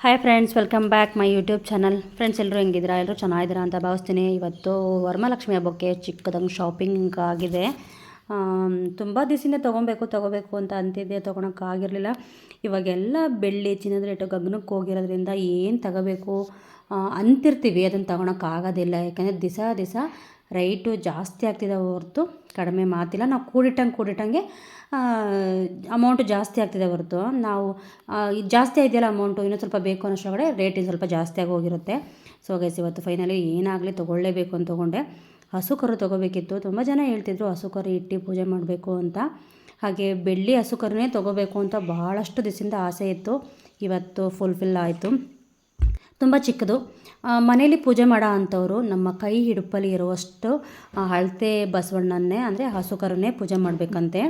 Hi friends, welcome back my YouTube channel. Friends, ಎಲ್ಲರೂ ಹೆಂಗಿದ್ದೀರಾ? ಎಲ್ಲರೂ ಚೆನ್ನಾಗಿದ್ದೀರಾ ಅಂತ ಭಾವಿಸ್ತೀನಿ. ಇವತ್ತು ವರಮಹಾಲಕ್ಷ್ಮಿ ಹಬ್ಬಕ್ಕೆ ಚಿಕ್ಕದಂಗೆ ಶಾಪಿಂಗ್ ಆಗಿದೆ. ತುಂಬ ದಿವಸದಿಂದ ತೊಗೋಬೇಕು ಅಂತ ಅಂತಿದ್ದೆ, ತೊಗೊಳಕ್ಕಾಗಿರಲಿಲ್ಲ. ಇವಾಗೆಲ್ಲ ಬೆಳ್ಳಿ ಚಿನ್ನದ ರೇಟು ಗಗನಕ್ಕೆ ಹೋಗಿರೋದ್ರಿಂದ ಏನು ತಗೋಬೇಕು ಅಂತಿರ್ತೀವಿ, ಅದನ್ನು ತೊಗೊಳಕ್ಕಾಗೋದಿಲ್ಲ. ಯಾಕಂದರೆ ದಿವಸ ರೈಟು ಜಾಸ್ತಿ ಆಗ್ತಿದೆ ಹೊರತು ಕಡಿಮೆ ಮಾತಿಲ್ಲ. ನಾವು ಕೂಡಿಟ್ಟಂಗೆ ಅಮೌಂಟು ಜಾಸ್ತಿ ಆಗ್ತಿದೆ ಹೊರತು ನಾವು ಇದು ಜಾಸ್ತಿ ಇದೆಯಲ್ಲ ಅಮೌಂಟು, ಇನ್ನೂ ಸ್ವಲ್ಪ ಬೇಕು ಅನ್ನೋಷ್ಟೊಳಗಡೆ ರೇಟ್ ಸ್ವಲ್ಪ ಜಾಸ್ತಿ ಆಗಿ ಹೋಗಿರುತ್ತೆ. ಸೊ ಗೈಸ್, ಇವತ್ತು ಫೈನಲಿ ಏನಾಗಲಿ ತೊಗೊಳ್ಳೇಬೇಕು ಅಂತ ತೊಗೊಂಡೆ. ಹಸು ಕರು ತೊಗೋಬೇಕಿತ್ತು. ತುಂಬ ಜನ ಹೇಳ್ತಿದ್ರು ಹಸು ಕರು ಇಟ್ಟು ಪೂಜೆ ಮಾಡಬೇಕು ಅಂತ. ಹಾಗೆ ಬೆಳ್ಳಿ ಹಸು ಕರುನೇ ತೊಗೋಬೇಕು ಅಂತ ಭಾಳಷ್ಟು ದಿವಸದಿಂದ ಆಸೆ ಇತ್ತು. ಇವತ್ತು ಫುಲ್ಫಿಲ್ ಆಯಿತು. ತುಂಬ ಚಿಕ್ಕದು. ಮನೇಲಿ ಪೂಜೆ ಮಾಡೋ ಅಂಥವ್ರು ನಮ್ಮ ಕೈ ಹಿಡುಪಲ್ಲಿ ಇರುವಷ್ಟು ಅಳತೆ ಬಸವಣ್ಣನ್ನೇ, ಅಂದರೆ ಹಸು ಕರುನೇ ಪೂಜೆ ಮಾಡಬೇಕಂತೆ.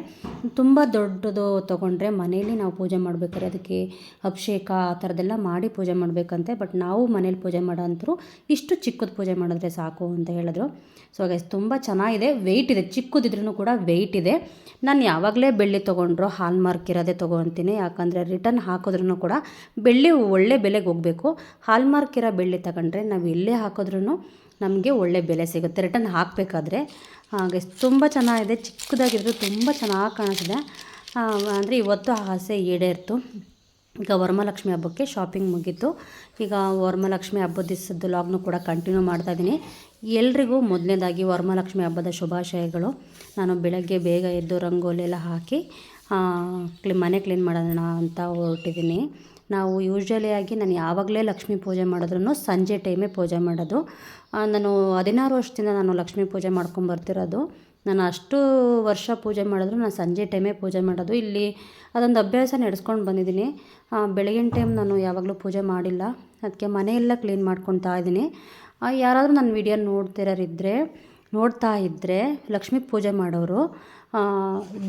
ತುಂಬ ದೊಡ್ಡದು ತೊಗೊಂಡ್ರೆ ಮನೇಲಿ ನಾವು ಪೂಜೆ ಮಾಡಬೇಕಾದ್ರೆ ಅದಕ್ಕೆ ಅಭಿಷೇಕ ಆ ಥರದ್ದೆಲ್ಲ ಮಾಡಿ ಪೂಜೆ ಮಾಡಬೇಕಂತೆ. ಬಟ್ ನಾವು ಮನೇಲಿ ಪೂಜೆ ಮಾಡೋ ಅಂಥವ್ರು ಇಷ್ಟು ಚಿಕ್ಕದು ಪೂಜೆ ಮಾಡಿದ್ರೆ ಸಾಕು ಅಂತ ಹೇಳಿದ್ರು. ಸೊ ಗೈಸ್, ತುಂಬ ಚೆನ್ನಾಗಿದೆ. ವೆಯ್ಟ್ ಇದೆ, ಚಿಕ್ಕದಿದ್ರೂ ಕೂಡ ವೆಯ್ಟ್ ಇದೆ. ನಾನು ಯಾವಾಗಲೇ ಬೆಳ್ಳಿ ತೊಗೊಂಡ್ರು ಹಾಲ್ ಮಾರ್ಕ್ ಇರೋದೇ ತೊಗೊತೀನಿ. ಯಾಕಂದರೆ ರಿಟರ್ನ್ ಹಾಕಿದ್ರೂ ಕೂಡ ಬೆಳ್ಳಿ ಒಳ್ಳೆ ಬೆಲೆಗೆ ಹೋಗಬೇಕು. ಹಾಲ್ ಮಾರ್ಕ್ ಇರೋ ಬೆಳ್ಳಿ ತಗೊಂಡ್ರೆ ನಾವು ಎಲ್ಲೇ ಹಾಕಿದ್ರೂ ನಮಗೆ ಒಳ್ಳೆ ಬೆಲೆ ಸಿಗುತ್ತೆ ರಿಟರ್ನ್ ಹಾಕಬೇಕಾದ್ರೆ. ಹಾಗೆ ತುಂಬ ಚೆನ್ನಾಗಿದೆ. ಚಿಕ್ಕದಾಗಿದ್ರು ತುಂಬ ಚೆನ್ನಾಗಿ ಕಾಣಿಸಿದೆ. ಅಂದರೆ ಇವತ್ತು ಆಸೆ ಈಡೇರಿತು. ಈಗ ವರಮಹಾಲಕ್ಷ್ಮಿ ಹಬ್ಬಕ್ಕೆ ಶಾಪಿಂಗ್ ಮುಗೀತು. ಈಗ ವರಮಹಾಲಕ್ಷ್ಮಿ ಹಬ್ಬದ ದಿವಸದ ಲಾಗ್ನು ಕೂಡ ಕಂಟಿನ್ಯೂ ಮಾಡ್ತಾಯಿದ್ದೀನಿ. ಎಲ್ರಿಗೂ ಮೊದಲನೇದಾಗಿ ವರಮಹಾಲಕ್ಷ್ಮಿ ಹಬ್ಬದ ಶುಭಾಶಯಗಳು. ನಾನು ಬೆಳಗ್ಗೆ ಬೇಗ ಎದ್ದು ರಂಗೋಲಿ ಎಲ್ಲ ಹಾಕಿ ಮನೆ ಕ್ಲೀನ್ ಮಾಡೋಣ ಅಂತ ಹೊರಟಿದ್ದೀನಿ. ನಾವು ಯೂಶ್ವಲಿಯಾಗಿ ನಾನು ಯಾವಾಗಲೇ ಲಕ್ಷ್ಮೀ ಪೂಜೆ ಮಾಡಿದ್ರೂ ಸಂಜೆ ಟೈಮೇ ಪೂಜೆ ಮಾಡೋದು. ನಾನು 16 ವರ್ಷದಿಂದ ನಾನು ಲಕ್ಷ್ಮೀ ಪೂಜೆ ಮಾಡ್ಕೊಂಬರ್ತಿರೋದು. ನಾನು ಅಷ್ಟು ವರ್ಷ ಪೂಜೆ ಮಾಡಿದ್ರು ನಾನು ಸಂಜೆ ಟೈಮೇ ಪೂಜೆ ಮಾಡೋದು. ಇಲ್ಲಿ ಅದೊಂದು ಅಭ್ಯಾಸ ನಡೆಸ್ಕೊಂಡು ಬಂದಿದ್ದೀನಿ. ಬೆಳಗಿನ ಟೈಮ್ ನಾನು ಯಾವಾಗಲೂ ಪೂಜೆ ಮಾಡಿಲ್ಲ. ಅದಕ್ಕೆ ಮನೆಯೆಲ್ಲ ಕ್ಲೀನ್ ಮಾಡ್ಕೊತಾ ಇದ್ದೀನಿ. ಯಾರಾದರೂ ನನ್ನ ವಿಡಿಯೋ ನೋಡ್ತಾ ಇದ್ದರೆ ಲಕ್ಷ್ಮಿ ಪೂಜೆ ಮಾಡೋರು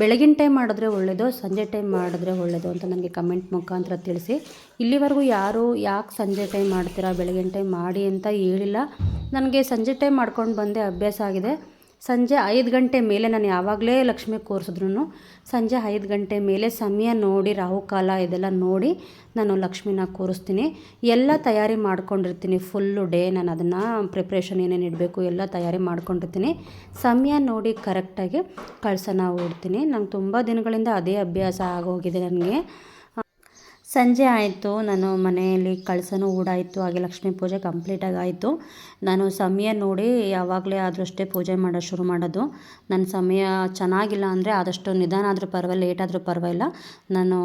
ಬೆಳಗಿನ ಟೈಮ್ ಮಾಡಿದ್ರೆ ಒಳ್ಳೆಯದು, ಸಂಜೆ ಟೈಮ್ ಮಾಡಿದ್ರೆ ಒಳ್ಳೆಯದು ಅಂತ ನನಗೆ ಕಮೆಂಟ್ ಮುಖಾಂತರ ತಿಳಿಸಿ. ಇಲ್ಲಿವರೆಗೂ ಯಾರು ಯಾಕೆ ಸಂಜೆ ಟೈಮ್ ಮಾಡ್ತೀರಾ, ಬೆಳಗಿನ ಟೈಮ್ ಮಾಡಿ ಅಂತ ಹೇಳಿಲ್ಲ. ನನಗೆ ಸಂಜೆ ಟೈಮ್ ಮಾಡ್ಕೊಂಡು ಬಂದೆ, ಅಭ್ಯಾಸ ಆಗಿದೆ. ಸಂಜೆ 5 ಗಂಟೆ ಮೇಲೆ ನಾನು ಯಾವಾಗಲೇ ಲಕ್ಷ್ಮಿ ಕೂರಿಸಿದ್ರು ಸಂಜೆ 5 ಗಂಟೆ ಮೇಲೆ ಸಮಯ ನೋಡಿ, ರಾಹುಕಾಲ ಇದೆಲ್ಲ ನೋಡಿ ನಾನು ಲಕ್ಷ್ಮಿನ ಕೂರಿಸ್ತೀನಿ. ಎಲ್ಲ ತಯಾರಿ ಮಾಡ್ಕೊಂಡಿರ್ತೀನಿ. ಫುಲ್ಲು ಡೇ ನಾನು ಅದನ್ನು ಪ್ರಿಪ್ರೇಷನ್ ಏನೇನು ಇಡಬೇಕು ಎಲ್ಲ ತಯಾರಿ ಮಾಡ್ಕೊಂಡಿರ್ತೀನಿ. ಸಮಯ ನೋಡಿ ಕರೆಕ್ಟಾಗಿ ಕಳಸನ ಹೂಡ್ತೀನಿ. ನಂಗೆ ತುಂಬ ದಿನಗಳಿಂದ ಅದೇ ಅಭ್ಯಾಸ ಆಗೋಗಿದೆ ನನಗೆ. ಸಂಜೆ ಆಯಿತು, ನಾನು ಮನೆಯಲ್ಲಿ ಕಳಸನೂ ಹೂಡಾಯಿತು. ಹಾಗೆ ಲಕ್ಷ್ಮೀ ಪೂಜೆ ಕಂಪ್ಲೀಟಾಗಿ ಆಯಿತು. ನಾನು ಸಮಯ ನೋಡಿ ಯಾವಾಗಲೇ ಆದರೂ ಅಷ್ಟೇ ಪೂಜೆ ಶುರು ಮಾಡೋದು. ನನ್ನ ಸಮಯ ಚೆನ್ನಾಗಿಲ್ಲ ಅಂದರೆ ಆದಷ್ಟು ನಿಧಾನ ಆದರೂ ಪರವಾಗಿಲ್ಲ, ಲೇಟ್ ಆದರೂ ಪರವಾಗಿಲ್ಲ, ನಾನು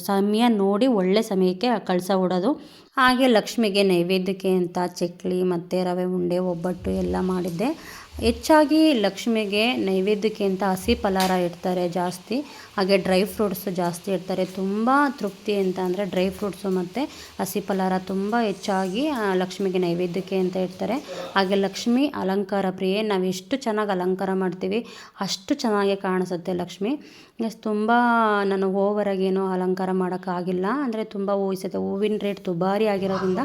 ಸಮಯ ನೋಡಿ ಒಳ್ಳೆ ಸಮಯಕ್ಕೆ ಕಳಸ ಹೂಡೋದು. ಹಾಗೆ ಲಕ್ಷ್ಮಿಗೆ ನೈವೇದ್ಯಕ್ಕೆ ಅಂತ ಚಕ್ಲಿ ಮತ್ತು ರವೆ ಉಂಡೆ, ಒಬ್ಬಟ್ಟು ಎಲ್ಲ ಮಾಡಿದ್ದೆ. ಹೆಚ್ಚಾಗಿ ಲಕ್ಷ್ಮಿಗೆ ನೈವೇದ್ಯಕ್ಕೆ ಅಂತ ಹಸಿ ಫಲಾರ ಇಡ್ತಾರೆ ಜಾಸ್ತಿ. ಹಾಗೆ ಡ್ರೈ ಫ್ರೂಟ್ಸು ಜಾಸ್ತಿ ಇಡ್ತಾರೆ. ತುಂಬ ತೃಪ್ತಿ ಅಂತ ಅಂದರೆ ಡ್ರೈ ಫ್ರೂಟ್ಸು ಮತ್ತು ಹಸಿ ಫಲಾರ ತುಂಬ ಹೆಚ್ಚಾಗಿ ಲಕ್ಷ್ಮಿಗೆ ನೈವೇದ್ಯಕ್ಕೆ ಅಂತ ಇಡ್ತಾರೆ. ಹಾಗೆ ಲಕ್ಷ್ಮಿ ಅಲಂಕಾರ ಪ್ರಿಯೆ. ನಾವು ಎಷ್ಟು ಚೆನ್ನಾಗಿ ಅಲಂಕಾರ ಮಾಡ್ತೀವಿ ಅಷ್ಟು ಚೆನ್ನಾಗಿ ಕಾಣಿಸುತ್ತೆ ಲಕ್ಷ್ಮಿ. ತುಂಬ ನಾನು ಓವರಾಗೇನೋ ಅಲಂಕಾರ ಮಾಡೋಕ್ಕಾಗಿಲ್ಲ. ಅಂದರೆ ತುಂಬ ಹೂವಿನ ರೇಟ್ ದುಬಾರಿ ಆಗಿರೋದ್ರಿಂದ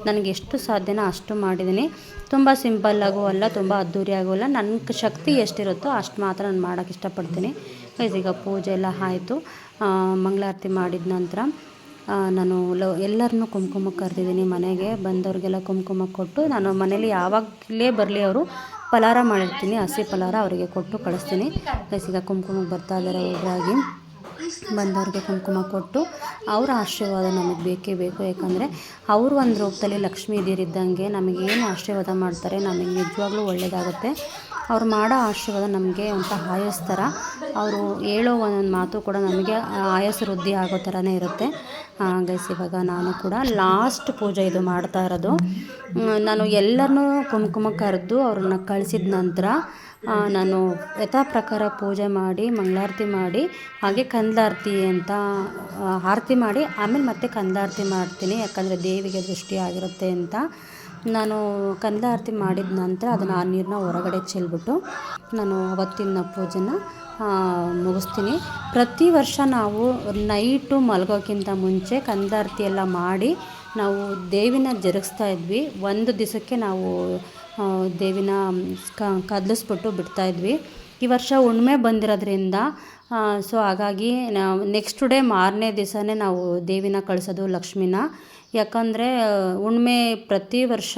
ನನಗೆ ಎಷ್ಟು ಸಾಧ್ಯನೋ ಅಷ್ಟು ಮಾಡಿದ್ದೀನಿ. ತುಂಬ ಸಿಂಪಲ್ಲಾಗೂ ಅಲ್ಲ, ತುಂಬ ಅದ್ಧೂರಿ ಆಗೋಲ್ಲ. ನನ್ನ ಶಕ್ತಿ ಎಷ್ಟಿರುತ್ತೋ ಅಷ್ಟು ಮಾತ್ರ ನಾನು ಮಾಡೋಕ್ಕೆ ಇಷ್ಟಪಡ್ತೀನಿ. ಈಗ ಪೂಜೆ ಎಲ್ಲ ಆಯಿತು. ಮಂಗಳಾರತಿ ಮಾಡಿದ ನಂತರ ನಾನು ಎಲ್ಲರನ್ನೂ ಕುಂಕುಮ ಕರೆದಿದ್ದೀನಿ. ಮನೆಗೆ ಬಂದವ್ರಿಗೆಲ್ಲ ಕುಂಕುಮ ಕೊಟ್ಟು, ನಾನು ಮನೇಲಿ ಯಾವಾಗಲೇ ಬರಲಿ ಅವರು ಫಲಾರ ಮಾಡಿರ್ತೀನಿ, ಹಸಿ ಫಲಾರ ಅವರಿಗೆ ಕೊಟ್ಟು ಕಳಿಸ್ತೀನಿ. ಈಗ ಕುಂಕುಮಕ್ಕೆ ಬರ್ತಾ ಇದ್ದಾರೆ ಒಬ್ಬರಾಗಿ. ಬಂದವ್ರಿಗೆ ಕುಂಕುಮ ಕೊಟ್ಟು ಅವರ ಆಶೀರ್ವಾದ ನಮಗೆ ಬೇಕೇ ಬೇಕು. ಯಾಕಂದರೆ ಅವರು ಒಂದು ರೂಪದಲ್ಲಿ ಲಕ್ಷ್ಮೀ ದೇವರಿದ್ದಂಗೆ ನಮಗೇನು ಆಶೀರ್ವಾದ ಮಾಡ್ತಾರೆ ನಮಗೆ ನಿಜವಾಗ್ಲೂ ಒಳ್ಳೆಯದಾಗುತ್ತೆ. ಅವ್ರು ಮಾಡೋ ಆಶೀರ್ವಾದ ನಮಗೆ ಅಂತ ಆಯಸ್ಸು ಥರ. ಅವರು ಹೇಳೋ ಒಂದೊಂದು ಮಾತು ಕೂಡ ನಮಗೆ ಆಯಸ್ಸು ವೃದ್ಧಿ ಆಗೋ ಥರನೇ ಇರುತ್ತೆ. ಗೈಸ್, ಇವಾಗ ನಾನು ಕೂಡ ಲಾಸ್ಟ್ ಪೂಜೆ ಇದು ಮಾಡ್ತಾ ಇರೋದು. ನಾನು ಎಲ್ಲರನ್ನೂ ಕುಂಕುಮ ಕರೆದು ಅವ್ರನ್ನ ಕಳಿಸಿದ ನಂತರ ನಾನು ಯಥಾ ಪ್ರಕಾರ ಪೂಜೆ ಮಾಡಿ ಮಂಗಳಾರತಿ ಮಾಡಿ ಹಾಗೆ ಕಂದಾರತಿ ಅಂತ ಆರತಿ ಮಾಡಿ ಆಮೇಲೆ ಮತ್ತೆ ಕಂದಾರತಿ ಮಾಡ್ತೀನಿ. ಯಾಕಂದರೆ ದೇವಿಗೆ ದೃಷ್ಟಿ ಆಗಿರುತ್ತೆ ಅಂತ. ನಾನು ಕಂದಾರತಿ ಮಾಡಿದ ನಂತರ ಅದನ್ನು ಆ ನೀರನ್ನ ಹೊರಗಡೆ ಚೆಲ್ಬಿಟ್ಟು ನಾನು ಅವತ್ತಿನ ಪೂಜೆನ ಮುಗಿಸ್ತೀನಿ. ಪ್ರತಿ ವರ್ಷ ನಾವು ನೈಟು ಮಲಗೋಕ್ಕಿಂತ ಮುಂಚೆ ಕಂದಾರತಿ ಎಲ್ಲ ಮಾಡಿ ನಾವು ದೇವಿನ ಜರುಗಿಸ್ತಾ ಇದ್ವಿ. ಒಂದು ದಿವಸಕ್ಕೆ ನಾವು ದೇವಿನ ಕದಲಿಸ್ಬಿಟ್ಟು ಬಿಡ್ತಾಯಿದ್ವಿ. ಈ ವರ್ಷ ಹುಣ್ಣಿಮೆ ಬಂದಿರೋದ್ರಿಂದ ಸೊ ಹಾಗಾಗಿ ನಾವು ನೆಕ್ಸ್ಟ್ ಡೇ ಮಾರನೇ ದಿವಸನೇ ನಾವು ದೇವಿನ ಕಳಿಸೋದು ಲಕ್ಷ್ಮಿನ. ಯಾಕಂದರೆ ಹುಣ್ಣಿಮೆ ಪ್ರತಿ ವರ್ಷ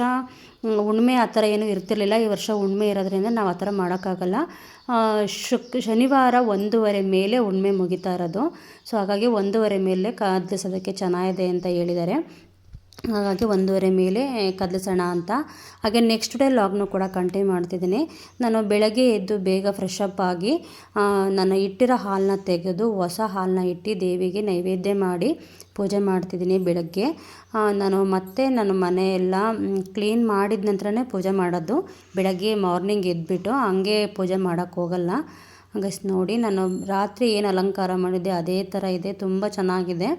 ಹುಣ್ಣಿಮೆ ಆ ಥರ ಏನೂ ಇರ್ತಿರ್ಲಿಲ್ಲ. ಈ ವರ್ಷ ಹುಣ್ಣಿಮೆ ಇರೋದ್ರಿಂದ ನಾವು ಆ ಥರ ಮಾಡೋಕ್ಕಾಗಲ್ಲ. ಶನಿವಾರ 1:15 ಮೇಲೆ ಹುಣ್ಣಿಮೆ ಮುಗಿತಾ ಇರೋದು. ಸೊ ಹಾಗಾಗಿ 1:15 ಮೇಲೆ ಕದಲಿಸೋದಕ್ಕೆ ಚೆನ್ನಾಗಿದೆ ಅಂತ ಹೇಳಿದ್ದಾರೆ. ಹಾಗಾಗಿ 1:15 ಮೇಲೆ ಕದಲಿಸೋಣ ಅಂತ. ಹಾಗೆ ನೆಕ್ಸ್ಟ್ ಡೇ ಲಾಗ್ನು ಕೂಡ ಕಂಟಿನ್ಯೂ ಮಾಡ್ತಿದ್ದೀನಿ. ನಾನು ಬೆಳಗ್ಗೆ ಎದ್ದು ಬೇಗ ಫ್ರೆಶ್ ಅಪ್ ಆಗಿ ನಾನು ಇಟ್ಟಿರೋ ಹಾಲನ್ನ ತೆಗೆದು ಹೊಸ ಹಾಲನ್ನ ಇಟ್ಟು ದೇವಿಗೆ ನೈವೇದ್ಯ ಮಾಡಿ ಪೂಜೆ ಮಾಡ್ತಿದ್ದೀನಿ ಬೆಳಗ್ಗೆ. ನಾನು ಮನೆಯೆಲ್ಲ ಕ್ಲೀನ್ ಮಾಡಿದ ನಂತರನೇ ಪೂಜೆ ಮಾಡೋದು. ಬೆಳಗ್ಗೆ ಮಾರ್ನಿಂಗ್ ಎದ್ಬಿಟ್ಟು ಹಂಗೆ ಪೂಜೆ ಮಾಡೋಕ್ಕೆ ಹೋಗಲ್ಲ. ಗೈಸ್ ನೋಡಿ, ನಾನು ರಾತ್ರಿ ಏನು ಅಲಂಕಾರ ಮಾಡಿದ್ದೆ ಅದೇ ಥರ ಇದೆ, ತುಂಬ ಚೆನ್ನಾಗಿದೆ.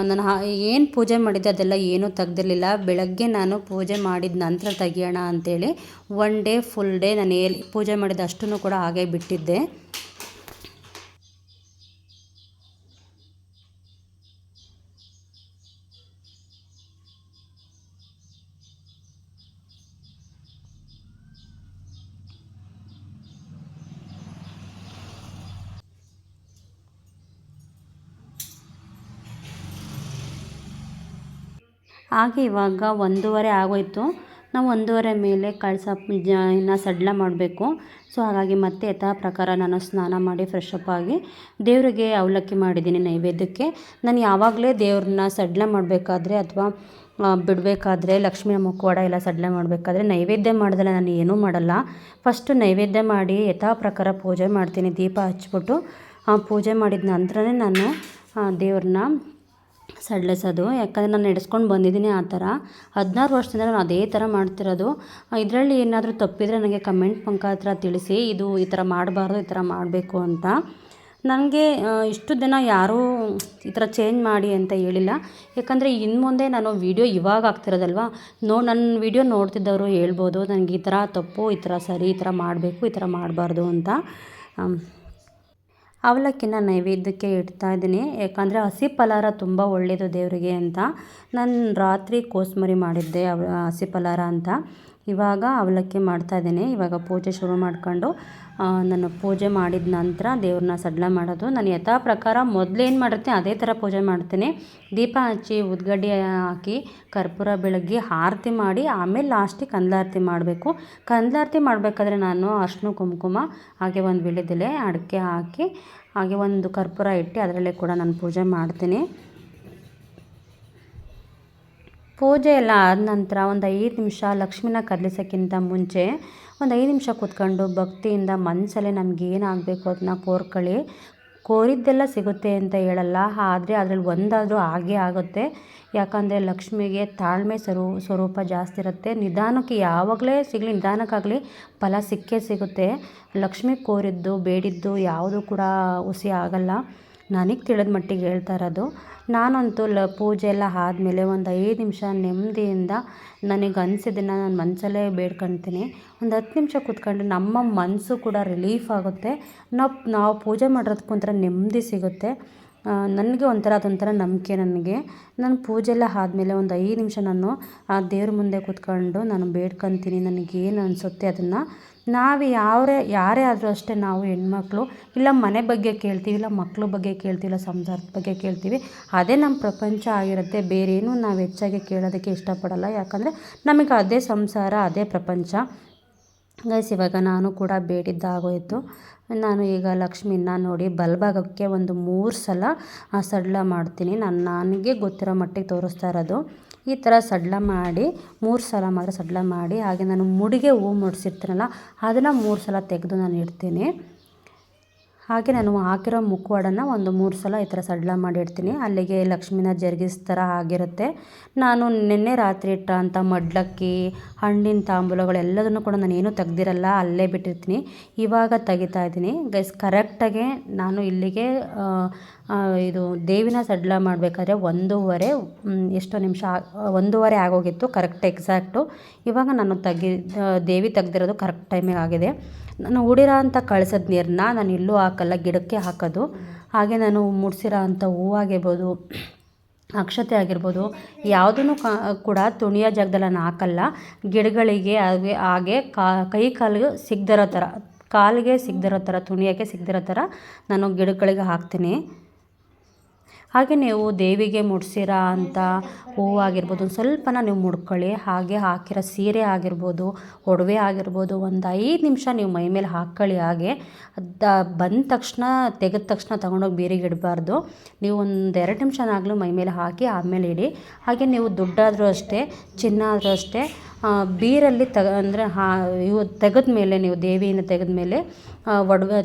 ನಾನು ಏನು ಪೂಜೆ ಮಾಡಿದ್ದೆ ಅದೆಲ್ಲ ಏನೂ ತೆಗ್ದಿರಲಿಲ್ಲ. ಬೆಳಗ್ಗೆ ನಾನು ಪೂಜೆ ಮಾಡಿದ ನಂತರ ತೆಗಿಯೋಣ ಅಂಥೇಳಿ ಫುಲ್ ಡೇ ನಾನು ಪೂಜೆ ಮಾಡಿದ ಅಷ್ಟನ್ನು ಕೂಡ ಹಾಗೆ ಬಿಟ್ಟಿದ್ದೆ. ಹಾಗೆ ಇವಾಗ 1:15 ಆಗೋಯ್ತು. ನಾವು 1:15 ಮೇಲೆ ಇನ್ನು ಸಡ್ಲ ಮಾಡಬೇಕು. ಸೊ ಹಾಗಾಗಿ ಮತ್ತೆ ಯಥಾ ಪ್ರಕಾರ ನಾನು ಸ್ನಾನ ಮಾಡಿ ಫ್ರೆಶ್ ಅಪ್ ಆಗಿ ದೇವರಿಗೆ ಅವಲಕ್ಕಿ ಮಾಡಿದ್ದೀನಿ ನೈವೇದ್ಯಕ್ಕೆ. ನಾನು ಯಾವಾಗಲೇ ದೇವ್ರನ್ನ ಸಡ್ಲ ಮಾಡಬೇಕಾದ್ರೆ ಅಥವಾ ಬಿಡಬೇಕಾದ್ರೆ ಲಕ್ಷ್ಮಿಯ ಮುಖವಾಡ ಎಲ್ಲ ಸಡ್ಲ ಮಾಡಬೇಕಾದ್ರೆ ನೈವೇದ್ಯ ಮಾಡಿದ್ರೆ ನಾನು ಏನೂ ಮಾಡಲ್ಲ. ಫಸ್ಟು ನೈವೇದ್ಯ ಮಾಡಿ ಯಥಾ ಪ್ರಕಾರ ಪೂಜೆ ಮಾಡ್ತೀನಿ. ದೀಪ ಹಚ್ಬಿಟ್ಟು ಪೂಜೆ ಮಾಡಿದ ನಂತರನೇ ನಾನು ದೇವ್ರನ್ನ ಸಡ್ಲಿಸೋದು. ಯಾಕಂದರೆ ನಾನು ನಡೆಸ್ಕೊಂಡು ಬಂದಿದ್ದೀನಿ ಆ ಥರ 16 ವರ್ಷದಿಂದ ನಾನು ಅದೇ ಥರ ಮಾಡ್ತಿರೋದು. ಇದರಲ್ಲಿ ಏನಾದರೂ ತಪ್ಪಿದರೆ ನನಗೆ ಕಮೆಂಟ್ ಮುಖಾಂತರ ತಿಳಿಸಿ, ಇದು ಈ ಥರ ಮಾಡಬಾರ್ದು, ಈ ಥರ ಮಾಡಬೇಕು ಅಂತ. ನನಗೆ ಇಷ್ಟು ದಿನ ಯಾರೂ ಈ ಥರ ಚೇಂಜ್ ಮಾಡಿ ಅಂತ ಹೇಳಿಲ್ಲ. ಯಾಕಂದರೆ ಇನ್ನು ಮುಂದೆ ನಾನು ವೀಡಿಯೋ ಇವಾಗ ಆಗ್ತಿರೋದಲ್ವ, ನನ್ನ ವೀಡಿಯೋ ನೋಡ್ತಿದ್ದವರು ಹೇಳ್ಬೋದು ನನಗೆ ಈ ಥರ ತಪ್ಪು, ಈ ಥರ ಸರಿ, ಈ ಥರ ಮಾಡಬೇಕು, ಈ ಥರ ಮಾಡಬಾರ್ದು ಅಂತ. ಅವಲಕ್ಕಿನ ನೈವೇದ್ಯಕ್ಕೆ ಇಡ್ತಾಯಿದ್ದೀನಿ. ಯಾಕಂದರೆ ಹಸಿ ಫಲಾಹಾರ ತುಂಬ ಒಳ್ಳೆಯದು ದೇವರಿಗೆ ಅಂತ. ನಾನು ರಾತ್ರಿ ಕೋಸಂಬರಿ ಮಾಡಿದ್ದೆ ಹಸಿ ಫಲಾಹಾರ ಅಂತ. ಇವಾಗ ಅವಲಕ್ಕಿ ಮಾಡ್ತಾಯಿದ್ದೀನಿ. ಇವಾಗ ಪೂಜೆ ಶುರು ಮಾಡ್ಕೊಂಡು ನಾನು ಪೂಜೆ ಮಾಡಿದ ನಂತರ ದೇವ್ರನ್ನ ಸಡ್ಲ ಮಾಡೋದು. ನಾನು ಯಥಾ ಪ್ರಕಾರ ಮೊದಲೇನು ಮಾಡಿರ್ತೀನಿ ಅದೇ ಥರ ಪೂಜೆ ಮಾಡ್ತೀನಿ. ದೀಪ ಹಚ್ಚಿ ಉದ್ಗಡ್ಡಿ ಹಾಕಿ ಕರ್ಪೂರ ಬೆಳಗ್ಗೆ ಆರತಿ ಮಾಡಿ ಆಮೇಲೆ ಲಾಸ್ಟಿಗೆ ಕಂದಲಾರತಿ ಮಾಡಬೇಕು. ಕಂದಲಾರತಿ ಮಾಡಬೇಕಾದ್ರೆ ನಾನು ಅರಿಶಿನ ಕುಂಕುಮ ಹಾಗೆ ಒಂದು ವೀಳ್ಯದೆಲೆ ಅಡಿಕೆ ಹಾಕಿ ಹಾಗೆ ಒಂದು ಕರ್ಪೂರ ಇಟ್ಟು ಅದರಲ್ಲೇ ಕೂಡ ನಾನು ಪೂಜೆ ಮಾಡ್ತೀನಿ. ಪೂಜೆ ಎಲ್ಲ ಆದ ನಂತರ ಒಂದು 5 ನಿಮಿಷ ಲಕ್ಷ್ಮಿನ ಕದಲಿಸೋಕ್ಕಿಂತ ಮುಂಚೆ ಒಂದು 5 ನಿಮಿಷ ಕೂತ್ಕೊಂಡು ಭಕ್ತಿಯಿಂದ ಮನಸ್ಸಲ್ಲೇ ನಮಗೇನಾಗಬೇಕು ಅದನ್ನ ಕೋರ್ಕೊಳ್ಳಿ. ಕೋರಿದ್ದೆಲ್ಲ ಸಿಗುತ್ತೆ ಅಂತ ಹೇಳಲ್ಲ, ಆದರೆ ಅದರಲ್ಲಿ ಒಂದಾದರೂ ಆಗೇ ಆಗುತ್ತೆ. ಯಾಕಂದರೆ ಲಕ್ಷ್ಮಿಗೆ ತಾಳ್ಮೆ ಸ್ವರೂಪ ಜಾಸ್ತಿ ಇರುತ್ತೆ. ನಿಧಾನಕ್ಕೆ ಯಾವಾಗಲೇ ಸಿಗಲಿ, ನಿಧಾನಕ್ಕಾಗಲಿ ಫಲ ಸಿಕ್ಕೇ ಸಿಗುತ್ತೆ. ಲಕ್ಷ್ಮಿ ಕೋರಿದ್ದು ಬೇಡಿದ್ದು ಯಾವುದೂ ಕೂಡ ಹುಸಿ ಆಗಲ್ಲ. ನನಗೆ ತಿಳಿದ ಮಟ್ಟಿಗೆ ಹೇಳ್ತಾ ಇರೋದು. ನಾನಂತೂ ಪೂಜೆ ಎಲ್ಲ ಆದಮೇಲೆ ಒಂದು 5 ನಿಮಿಷ ನೆಮ್ಮದಿಯಿಂದ ನನಗೆ ಅನಿಸಿದ್ದನ್ನು ನಾನು ಮನಸಲ್ಲೇ ಬೇಡ್ಕೊಳ್ತೀನಿ. ಒಂದು 10 ನಿಮಿಷ ಕೂತ್ಕೊಂಡು ನಮ್ಮ ಮನಸ್ಸು ಕೂಡ ರಿಲೀಫ್ ಆಗುತ್ತೆ. ನಾವು ಪೂಜೆ ಮಾಡೋದಕ್ಕೂ ಒಂಥರ ನೆಮ್ಮದಿ ಸಿಗುತ್ತೆ. ನನಗೆ ಅದೊಂಥರ ನಂಬಿಕೆ ನನಗೆ. ನಾನು ಪೂಜೆ ಎಲ್ಲ ಆದಮೇಲೆ ಒಂದು 5 ನಿಮಿಷ ನಾನು ಆ ದೇವ್ರ ಮುಂದೆ ಕೂತ್ಕೊಂಡು ನಾನು ಬೇಡ್ಕೊತೀನಿ. ನನಗೇನು ಅನಿಸುತ್ತೆ ಅದನ್ನು. ನಾವು ಯಾರೇ ಆದರೂ ಅಷ್ಟೇ, ನಾವು ಹೆಣ್ಮಕ್ಳು ಇಲ್ಲ ಮನೆ ಬಗ್ಗೆ ಕೇಳ್ತೀವಿ, ಇಲ್ಲ ಮಕ್ಳ ಬಗ್ಗೆ ಕೇಳ್ತೀವಿ, ಇಲ್ಲ ಸಂಸಾರದ ಬಗ್ಗೆ ಕೇಳ್ತೀವಿ. ಅದೇ ನಮ್ಮ ಪ್ರಪಂಚ ಆಗಿರುತ್ತೆ. ಬೇರೇನೂ ನಾವು ಹೆಚ್ಚಾಗಿ ಕೇಳೋದಕ್ಕೆ ಇಷ್ಟಪಡಲ್ಲ. ಯಾಕಂದರೆ ನಮಗೆ ಅದೇ ಸಂಸಾರ, ಅದೇ ಪ್ರಪಂಚ. ಗೈಸ್ ಇವಾಗ ನಾನು ಕೂಡ ಬೇಡಿದ್ದಾಗೋಯಿತು. ನಾನು ಈಗ ಲಕ್ಷ್ಮಿನ ನೋಡಿ ಬಲಭಾಗಕ್ಕೆ ಒಂದು 3 ಸಲ ಸಡ್ಲ ಮಾಡ್ತೀನಿ. ನನಗೆ ಗೊತ್ತಿರೋ ಮಟ್ಟಿಗೆ ತೋರಿಸ್ತಾ ಇರೋದು. ಈ ಥರ ಸಡ್ಲ ಮಾಡಿ 3 ಸಲ ಮಾತ್ರ ಸಡ್ಲ ಮಾಡಿ, ಹಾಗೆ ನಾನು ಮುಡಿಗೆ ಹೂವು ಮುಡಿಸಿರ್ತೀನಲ್ಲ ಅದನ್ನು 3 ಸಲ ತೆಗೆದು ನಾನು ಇಡ್ತೀನಿ. ಹಾಗೆ ನಾನು ಹಾಕಿರೋ ಮುಖವಾಡನ ಒಂದು 3 ಸಲ ಈ ಥರ ಸಡ್ಲ ಮಾಡಿಡ್ತೀನಿ. ಅಲ್ಲಿಗೆ ಲಕ್ಷ್ಮಿನ ಜರುಗಿಸ್ ಥರ ಆಗಿರುತ್ತೆ. ನಾನು ನಿನ್ನೆ ರಾತ್ರಿ ಇಟ್ಟಂಥ ಮಡ್ಲಕ್ಕಿ, ಹಣ್ಣಿನ ತಾಂಬೂಲಗಳೆಲ್ಲದನ್ನು ಕೂಡ ನಾನು ಏನೂ ತೆಗ್ದಿರಲ್ಲ, ಅಲ್ಲೇ ಬಿಟ್ಟಿರ್ತೀನಿ. ಇವಾಗ ತೆಗಿತಾ ಇದ್ದೀನಿ ಗೈಸ್. ಕರೆಕ್ಟಾಗೆ ನಾನು ಇಲ್ಲಿಗೆ ಇದು ದೇವಿನ ಸಡ್ಲ ಮಾಡಬೇಕಾದ್ರೆ 1:15 ಆಗೋಗಿತ್ತು ಕರೆಕ್ಟ್ ಎಕ್ಸಾಕ್ಟು. ಇವಾಗ ನಾನು ದೇವಿ ತೆಗ್ದಿರೋದು ಕರೆಕ್ಟ್ ಟೈಮಿಗೆ ಆಗಿದೆ. ನಾನು ಹೂಡಿರೋ ಅಂಥ ಕಳಸದ ನೀರನ್ನ ನಾನು ಎಲ್ಲೂ ಹಾಕಲ್ಲ, ಗಿಡಕ್ಕೆ ಹಾಕೋದು. ಹಾಗೆ ನಾನು ಮುಡಿಸಿರೋ ಅಂಥ ಹೂವಾಗಿರ್ಬೋದು, ಅಕ್ಷತೆ ಆಗಿರ್ಬೋದು, ಯಾವುದನ್ನು ಕೂಡ ತುಣಿಯೋ ಜಾಗದಲ್ಲಿ ನಾನು ಹಾಕಲ್ಲ. ಗಿಡಗಳಿಗೆ ಹಾಗೆ ಕೈ ಕಾಲು ಸಿಗದಿರೋ ಥರ ಕಾಲಿಗೆ ಸಿಗದಿರೋ ಥರ, ತುಣಿಯೋಕ್ಕೆ ಸಿಗದಿರೋ ಥರ ನಾನು ಗಿಡಗಳಿಗೆ ಹಾಕ್ತೀನಿ. ಹಾಗೆ ನೀವು ದೇವಿಗೆ ಮುಡ್ಸಿರೋ ಅಂಥ ಹೂವಾಗಿರ್ಬೋದು ಒಂದು ಸ್ವಲ್ಪನ ನೀವು ಮುಡ್ಕೊಳ್ಳಿ. ಹಾಗೆ ಹಾಕಿರೋ ಸೀರೆ ಆಗಿರ್ಬೋದು, ಒಡವೆ ಆಗಿರ್ಬೋದು, ಒಂದು 5 ನಿಮಿಷ ನೀವು ಮೈ ಮೇಲೆ ಹಾಕ್ಕೊಳ್ಳಿ. ಹಾಗೆ ಬಂದ ತಕ್ಷಣ ತೆಗೆದ ತಕ್ಷಣ ತೊಗೊಂಡೋಗಿ ಬೀರಿಗೆ ಇಡಬಾರ್ದು. ನೀವು ಒಂದು 2 ನಿಮಿಷನಾಗಲೂ ಮೈ ಮೇಲೆ ಹಾಕಿ ಆಮೇಲೆ ಇಡಿ. ಹಾಗೆ ನೀವು ದುಡ್ಡಾದರೂ ಅಷ್ಟೇ, ಚಿನ್ನ ಆದರೂ ಅಷ್ಟೇ, ಬೀರಲ್ಲಿ ಅಂದರೆ ಇವು ತೆಗೆದ ಮೇಲೆ, ನೀವು ದೇವಿಯನ್ನು ತೆಗೆದ ಮೇಲೆ ಒಡವೆ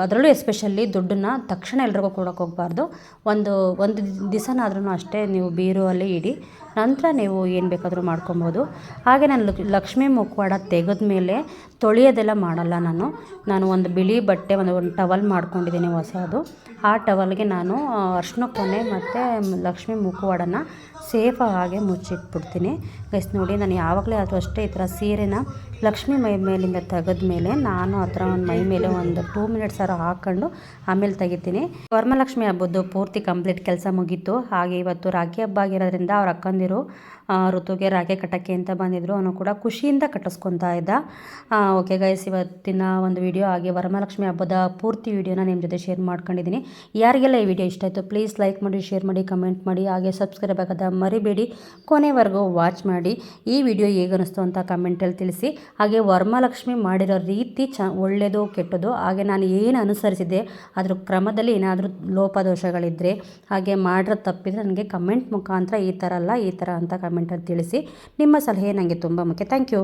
ಅದರಲ್ಲೂ ಎಸ್ಪೆಷಲಿ ದುಡ್ಡನ್ನು ತಕ್ಷಣ ಎಲ್ರಿಗೂ ಕೊಡೋಕೆ ಹೋಗಬಾರ್ದು. ಒಂದು ದಿವಸನಾದ್ರೂ ಅಷ್ಟೇ ನೀವು ಬೀರುವಲ್ಲಿ ಇಡಿ. ನಂತರ ನೀವು ಏನು ಬೇಕಾದರೂ ಮಾಡ್ಕೊಬೋದು. ಹಾಗೆ ನಾನು ಲಕ್ಷ್ಮೀ ಮುಖವಾಡ ತೆಗೆದ ಮೇಲೆ ತೊಳೆಯೋದೆಲ್ಲ ಮಾಡಲ್ಲ. ನಾನು ಒಂದು ಬಿಳಿ ಬಟ್ಟೆ, ಒಂದು ಟವಲ್ ಮಾಡ್ಕೊಂಡಿದ್ದೀನಿ ಹೊಸದು. ಆ ಟವಲ್ಗೆ ನಾನು ಅರಿಶಿನ ಕೊನೆ ಮತ್ತು ಲಕ್ಷ್ಮೀ ಮುಖವಾಡನ ಸೇಫಾಗಿ ಮುಚ್ಚಿಟ್ಬಿಡ್ತೀನಿ. ಗೈಸ್ ನೋಡಿ, ನಾನು ಯಾವಾಗಲೇ ಆದರೂ ಅಷ್ಟೇ ಈ ಥರ ಸೀರೆನ ಲಕ್ಷ್ಮೀ ಮೈ ಮೇಲಿಂದ ತೆಗೆದ ಮೇಲೆ ನಾನು ಆ ಥರ ಒಂದು ಮೈ ಮೇಲೆ ಒಂದು 2 ಮಿನಿಟ್ಸ್ ಹಾಕ್ಕೊಂಡು ಆಮೇಲೆ ತೆಗಿತೀನಿ. ವರಮಹಾಲಕ್ಷ್ಮಿ ಹಬ್ಬದ್ದು ಪೂರ್ತಿ ಕಂಪ್ಲೀಟ್ ಕೆಲಸ ಮುಗೀತು. ಹಾಗೆ ಇವತ್ತು ರಾಖಿ ಹಬ್ಬ ಆಗಿರೋದ್ರಿಂದ ಅವ್ರ ಅಕ್ಕಂದಿರು ಋತುಗೆ ರಾಖಿ ಕಟ್ಟಕ್ಕೆ ಅಂತ ಬಂದಿದ್ದರು. ಅವನು ಕೂಡ ಖುಷಿಯಿಂದ ಕಟ್ಟಿಸ್ಕೊತಾ ಇದ್ದ. ಓಕೆ ಗೈಸ್, ಇವತ್ತಿನ ಒಂದು ವಿಡಿಯೋ ಹಾಗೆ ವರಮಹಾಲಕ್ಷ್ಮಿ ಹಬ್ಬದ ಪೂರ್ತಿ ವಿಡಿಯೋನ ನಿಮ್ಮ ಜೊತೆ ಶೇರ್ ಮಾಡ್ಕೊಂಡಿದ್ದೀನಿ. ಯಾರಿಗೆಲ್ಲ ಈ ವಿಡಿಯೋ ಇಷ್ಟ ಆಯಿತು ಪ್ಲೀಸ್ ಲೈಕ್ ಮಾಡಿ, ಶೇರ್ ಮಾಡಿ, ಕಮೆಂಟ್ ಮಾಡಿ. ಹಾಗೆ ಸಬ್ಸ್ಕ್ರೈಬ್ ಆಗೋದ ಮರಿಬೇಡಿ. ಕೊನೆವರೆಗೂ ವಾಚ್ ಮಾಡಿ ಈ ವಿಡಿಯೋ ಹೇಗೆ ಅನ್ನಿಸ್ತು ಅಂತ ಕಮೆಂಟಲ್ಲಿ ತಿಳಿಸಿ. ಹಾಗೆ ವರಮಹಾಲಕ್ಷ್ಮಿ ಮಾಡಿರೋ ರೀತಿ ಒಳ್ಳೆಯದು ಕೆಟ್ಟದ್ದು, ಹಾಗೆ ನಾನು ಏನು ಅನುಸರಿಸಿದೆ ಅದ್ರ ಕ್ರಮದಲ್ಲಿ ಏನಾದರೂ ಲೋಪದೋಷಗಳಿದ್ದರೆ, ಹಾಗೆ ಮಾಡಿರೋ ತಪ್ಪಿದರೆ ನನಗೆ ಕಮೆಂಟ್ ಮುಖಾಂತರ ಈ ಥರ ಅಲ್ಲ ಈ ಥರ ಅಂತ ಕಮೆಂಟಲ್ಲಿ ತಿಳಿಸಿ. ನಿಮ್ಮ ಸಲಹೆ ನನಗೆ ತುಂಬ ಮುಖ್ಯ. Thank you.